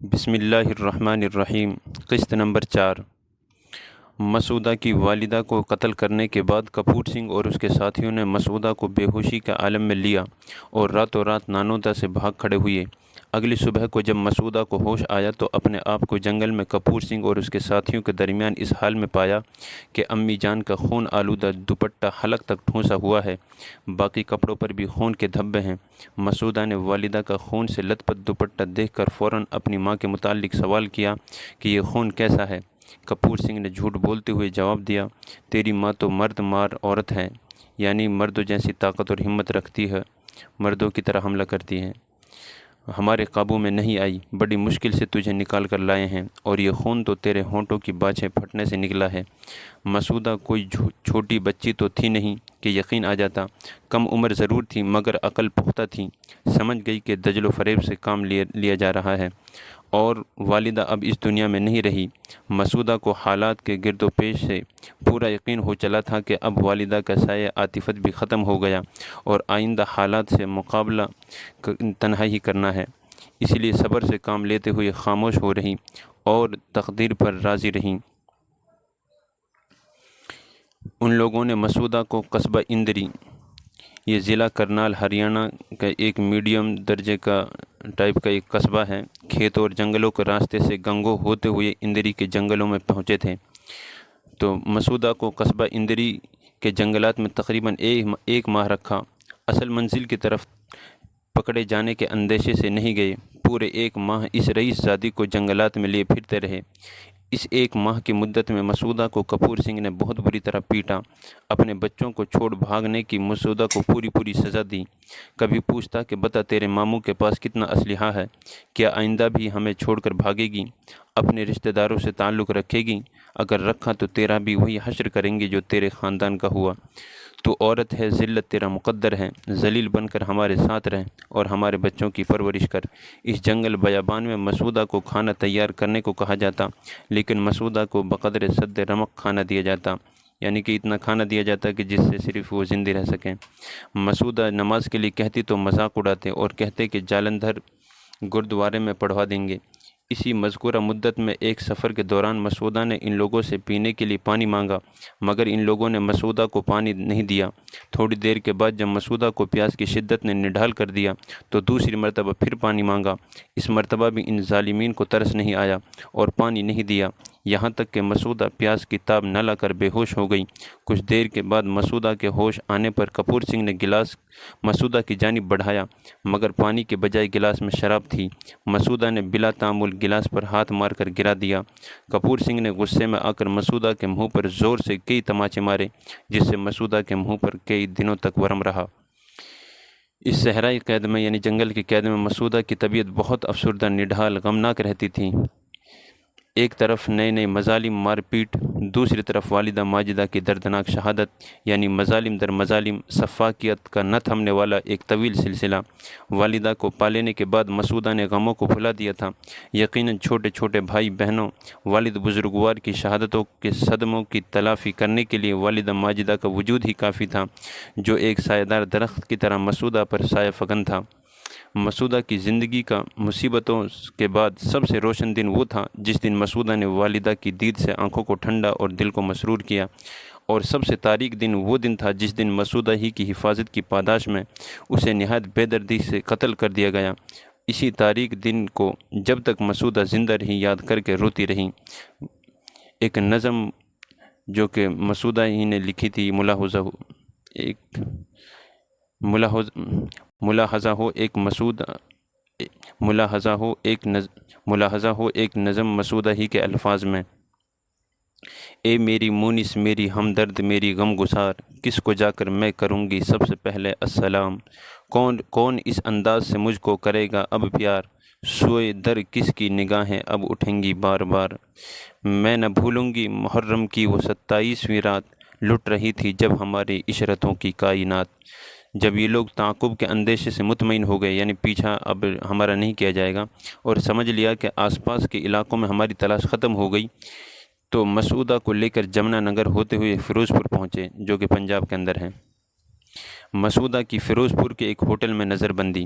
بسم اللہ الرحمن الرحیم۔ قسط نمبر 4۔ مسعودہ کی والدہ کو قتل کرنے کے بعد کپور سنگھ اور اس کے ساتھیوں نے مسعودہ کو بے ہوشی کے عالم میں لیا اور راتوں رات نانودا سے بھاگ کھڑے ہوئے۔ اگلی صبح کو جب مسعودہ کو ہوش آیا تو اپنے آپ کو جنگل میں کپور سنگھ اور اس کے ساتھیوں کے درمیان اس حال میں پایا کہ امی جان کا خون آلودہ دوپٹہ حلق تک ٹھونسا ہوا ہے، باقی کپڑوں پر بھی خون کے دھبے ہیں۔ مسعودہ نے والدہ کا خون سے لت پت دوپٹہ دیکھ کر فوراً اپنی ماں کے متعلق سوال کیا کہ یہ خون کیسا ہے۔ کپور سنگھ نے جھوٹ بولتے ہوئے جواب دیا، تیری ماں تو مرد مار عورت ہے، یعنی مردوں جیسی طاقت اور ہمت رکھتی ہے، مردوں کی طرح حملہ کرتی ہے، ہمارے قابو میں نہیں آئی، بڑی مشکل سے تجھے نکال کر لائے ہیں، اور یہ خون تو تیرے ہونٹوں کی باچھیں پھٹنے سے نکلا ہے۔ مسعودہ کوئی چھوٹی بچی تو تھی نہیں کہ یقین آ جاتا، کم عمر ضرور تھی مگر عقل پختہ تھی، سمجھ گئی کہ دجل و فریب سے کام لیا جا رہا ہے اور والدہ اب اس دنیا میں نہیں رہی۔ مسعودہ کو حالات کے گرد و پیش سے پورا یقین ہو چلا تھا کہ اب والدہ کا سایہ عاطفت بھی ختم ہو گیا اور آئندہ حالات سے مقابلہ تنہا ہی کرنا ہے، اس لیے صبر سے کام لیتے ہوئے خاموش ہو رہی اور تقدیر پر راضی رہیں۔ ان لوگوں نے مسعودہ کو قصبہ اندری، یہ ضلع کرنال ہریانہ کا ایک میڈیم درجے کا ٹائپ کا ایک قصبہ ہے، کھیتوں اور جنگلوں کے راستے سے گنگو ہوتے ہوئے اندری کے جنگلوں میں پہنچے تھے۔ تو مسعودہ کو قصبہ اندری کے جنگلات میں تقریباً ایک ماہ رکھا۔ اصل منزل کی طرف پکڑے جانے کے اندیشے سے نہیں گئے، پورے ایک ماہ اس رئیس زادی کو جنگلات میں لیے پھرتے رہے۔ اس ایک ماہ کی مدت میں مسعودہ کو کپور سنگھ نے بہت بری طرح پیٹا، اپنے بچوں کو چھوڑ بھاگنے کی مسعودہ کو پوری سزا دی۔ کبھی پوچھتا کہ بتا تیرے ماموں کے پاس کتنا اسلحہ ہے، کیا آئندہ بھی ہمیں چھوڑ کر بھاگے گی، اپنے رشتہ داروں سے تعلق رکھے گی، اگر رکھا تو تیرا بھی وہی حشر کریں گے جو تیرے خاندان کا ہوا۔ تو عورت ہے، ذلت تیرا مقدر ہے، ذلیل بن کر ہمارے ساتھ رہ اور ہمارے بچوں کی پرورش کر۔ اس جنگل بیابان میں مسعودہ کو کھانا تیار کرنے کو کہا جاتا، لیکن مسعودہ کو بقدر سد رمق کھانا دیا جاتا، یعنی کہ اتنا کھانا دیا جاتا کہ جس سے صرف وہ زندہ رہ سکیں۔ مسعودہ نماز کے لیے کہتی تو مذاق اڑاتے اور کہتے کہ جالندھر گردوارے میں پڑھوا دیں گے۔ اسی مذکورہ مدت میں ایک سفر کے دوران مسعودہ نے ان لوگوں سے پینے کے لیے پانی مانگا، مگر ان لوگوں نے مسعودہ کو پانی نہیں دیا۔ تھوڑی دیر کے بعد جب مسعودہ کو پیاس کی شدت نے نڈھال کر دیا تو دوسری مرتبہ پھر پانی مانگا۔ اس مرتبہ بھی ان ظالمین کو ترس نہیں آیا اور پانی نہیں دیا، یہاں تک کہ مسعودہ پیاس کی تاب نہ لا کر بے ہوش ہو گئی۔ کچھ دیر کے بعد مسعودہ کے ہوش آنے پر کپور سنگھ نے گلاس مسعودہ کی جانب بڑھایا، مگر پانی کے بجائے گلاس میں شراب تھی۔ مسعودہ نے بلا تعامل گلاس پر ہاتھ مار کر گرا دیا۔ کپور سنگھ نے غصے میں آ کر مسعودہ کے منہ پر زور سے کئی تماچے مارے، جس سے مسعودہ کے منہ پر کئی دنوں تک ورم رہا۔ اس صحرائی قید میں یعنی جنگل کی قید میں مسعودہ کی طبیعت بہت افسردہ، نڈھال، غمناک رہتی تھی۔ ایک طرف نئے مظالم، مار پیٹ، دوسری طرف والدہ ماجدہ کی دردناک شہادت، یعنی مظالم در مظالم، سفاکیت کا نہ تھمنے والا ایک طویل سلسلہ۔ والدہ کو پا لینے کے بعد مسعودہ نے غموں کو بھلا دیا تھا، یقیناً چھوٹے چھوٹے بھائی بہنوں، والد بزرگوار کی شہادتوں کے صدموں کی تلافی کرنے کے لیے والدہ ماجدہ کا وجود ہی کافی تھا، جو ایک سایہ دار درخت کی طرح مسعودہ پر سایہ فکن تھا۔ مسعودہ کی زندگی کا مصیبتوں کے بعد سب سے روشن دن وہ تھا جس دن مسعودہ نے والدہ کی دید سے آنکھوں کو ٹھنڈا اور دل کو مسرور کیا، اور سب سے تاریک دن وہ دن تھا جس دن مسعودہ ہی کی حفاظت کی پاداش میں اسے نہایت بے دردی سے قتل کر دیا گیا۔ اسی تاریک دن کو جب تک مسعودہ زندہ رہی یاد کر کے روتی رہی۔ ایک نظم جو کہ مسعودہ ہی نے لکھی تھی، ملاحظہ ہو ایک نظم مسعودہ ہی کے الفاظ میں۔ اے میری مونس، میری ہمدرد، میری غم گسار، کس کو جا کر میں کروں گی سب سے پہلے السلام، کون اس انداز سے مجھ کو کرے گا اب پیار، سوئے در کس کی نگاہیں اب اٹھیں گی بار بار، میں نہ بھولوں گی محرم کی وہ 27ویں رات، لٹ رہی تھی جب ہماری عشرتوں کی کائنات۔ جب یہ لوگ تعاقب کے اندیشے سے مطمئن ہو گئے، یعنی پیچھا اب ہمارا نہیں کیا جائے گا، اور سمجھ لیا کہ آس پاس کے علاقوں میں ہماری تلاش ختم ہو گئی، تو مسعودہ کو لے کر جمنا نگر ہوتے ہوئے فیروز پور پہنچے، جو کہ پنجاب کے اندر ہے۔ مسعودہ کی فیروز پور کے ایک ہوٹل میں نظر بندی۔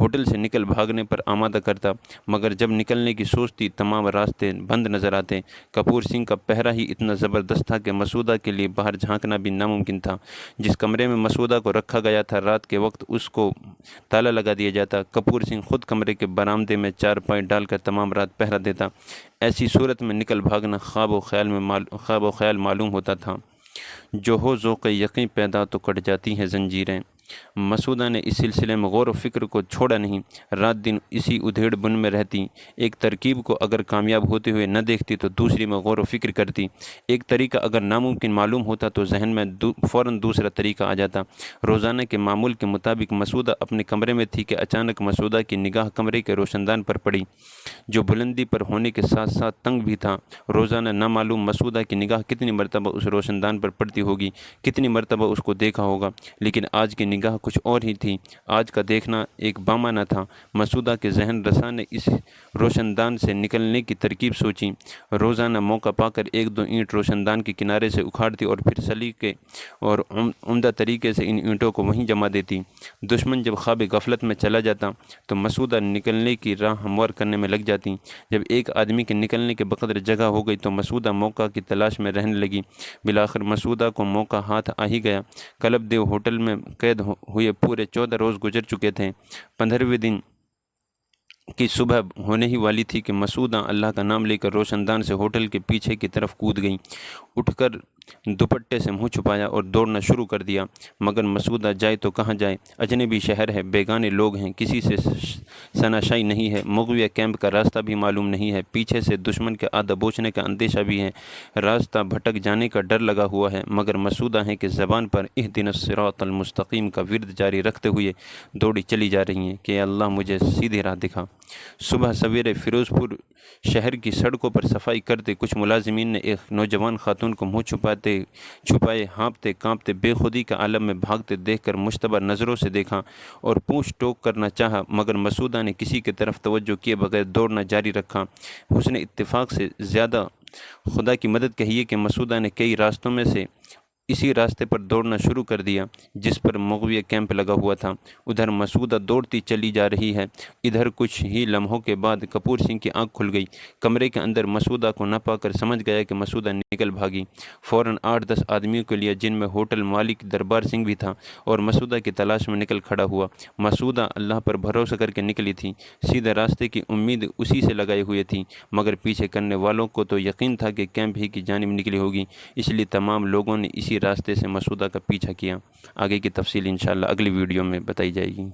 ہوٹل سے نکل بھاگنے پر آمادہ کرتا، مگر جب نکلنے کی سوچتی تمام راستے بند نظر آتے۔ کپور سنگھ کا پہرا ہی اتنا زبردست تھا کہ مسعودہ کے لیے باہر جھانکنا بھی ناممکن تھا۔ جس کمرے میں مسعودہ کو رکھا گیا تھا، رات کے وقت اس کو تالا لگا دیا جاتا۔ کپور سنگھ خود کمرے کے برآمدے میں چارپائی ڈال کر تمام رات پہرا دیتا۔ ایسی صورت میں نکل بھاگنا خواب و خیال معلوم ہوتا تھا۔ جو ہو ذوق یقین پیدا تو کٹ جاتی ہیں زنجیریں۔ مسعودہ نے اس سلسلے میں غور و فکر کو چھوڑا نہیں، رات دن اسی ادھیڑ بن میں رہتی۔ ایک ترکیب کو اگر کامیاب ہوتے ہوئے نہ دیکھتی تو دوسری میں غور و فکر کرتی۔ ایک طریقہ اگر ناممکن معلوم ہوتا تو ذہن میں فوراً دوسرا طریقہ آ جاتا۔ روزانہ کے معمول کے مطابق مسعودہ اپنے کمرے میں تھی کہ اچانک مسعودہ کی نگاہ کمرے کے روشن دان پر پڑی، جو بلندی پر ہونے کے ساتھ ساتھ تنگ بھی تھا۔ روزانہ نامعلوم مسعودہ کی نگاہ کتنی مرتبہ اس روشن دان پر پڑتی ہوگی، کتنی مرتبہ اس کو دیکھا ہوگا، لیکن آج کی نگاہ کچھ اور ہی تھی۔ آج کا دیکھنا ایک بامانہ تھا۔ مسعودہ کے ذہن رساں نے اس روشن دان سے نکلنے کی ترکیب سوچی۔ روزانہ موقع پا کر ایک دو اینٹ روشن دان کے کنارے سے اکھاڑتی اور پھر سلیقے اور عمدہ طریقے سے ان اینٹوں کو وہیں جما دیتی۔ دشمن جب خواب غفلت میں چلا جاتا تو مسعودہ نکلنے کی راہ ہموار کرنے میں لگ جاتی۔ جب ایک آدمی کے نکلنے کے بقدر جگہ ہو گئی تو مسعودہ موقع کی تلاش میں رہنے لگی۔ بالآخر مسعودہ کو موقع ہاتھ آ ہی گیا۔ کلب دیو ہوٹل میں قید ہوئے پورے 14 روز گزر چکے تھے۔ 15ویں دن کی صبح ہونے ہی والی تھی کہ مسعودہ اللہ کا نام لے کر روشن دان سے ہوٹل کے پیچھے کی طرف کود گئی۔ اٹھ کر دوپٹے سے منہ چھپایا اور دوڑنا شروع کر دیا۔ مگر مسعودہ جائے تو کہاں جائے؟ اجنبی شہر ہے، بیگانے لوگ ہیں، کسی سے شناسائی نہیں ہے، مغویہ کیمپ کا راستہ بھی معلوم نہیں ہے، پیچھے سے دشمن کے آ دبوچنے کا اندیشہ بھی ہے، راستہ بھٹک جانے کا ڈر لگا ہوا ہے۔ مگر مسعودہ ہیں کہ زبان پر اہدنا الصراط المستقیم کا ورد جاری رکھتے ہوئے دوڑی چلی جا رہی ہیں کہ اللہ مجھے سیدھی راہ دکھا۔ صبح سویرے فیروز پور شہر کی سڑکوں پر صفائی کرتے کچھ ملازمین نے ایک نوجوان خاتون کو منہ چھپائے ہانپتے کانپتے بے خودی کے عالم میں بھاگتے دیکھ کر مشتبہ نظروں سے دیکھا اور پونچھ ٹوک کرنا چاہا، مگر مسعودہ نے کسی کی طرف توجہ کیے بغیر دوڑنا جاری رکھا۔ حسن اتفاق سے زیادہ خدا کی مدد کہیے کہ مسعودہ نے کئی راستوں میں سے اسی راستے پر دوڑنا شروع کر دیا جس پر مغویہ کیمپ لگا ہوا تھا۔ ادھر مسعودہ دوڑتی چلی جا رہی ہے، ادھر کچھ ہی لمحوں کے بعد کپور سنگھ کی آنکھ کھل گئی۔ کمرے کے اندر مسعودہ کو نہ پا کر سمجھ گیا کہ مسعودہ نکل بھاگی۔ فوراً 8-10 آدمیوں کو لیا، جن میں ہوٹل مالک دربار سنگھ بھی تھا، اور مسعودہ کی تلاش میں نکل کھڑا ہوا۔ مسعودہ اللہ پر بھروسہ کر کے نکلی تھی، سیدھے راستے کی امید اسی سے لگائی ہوئی تھی، مگر پیچھے کرنے والوں کو تو یقین تھا کہ کیمپ ہی کی جانب نکلی ہوگی، اس لیے تمام لوگوں نے اسی راستے سے مسعودہ کا پیچھا کیا۔ آگے کی تفصیل انشاءاللہ اگلی ویڈیو میں بتائی جائے گی۔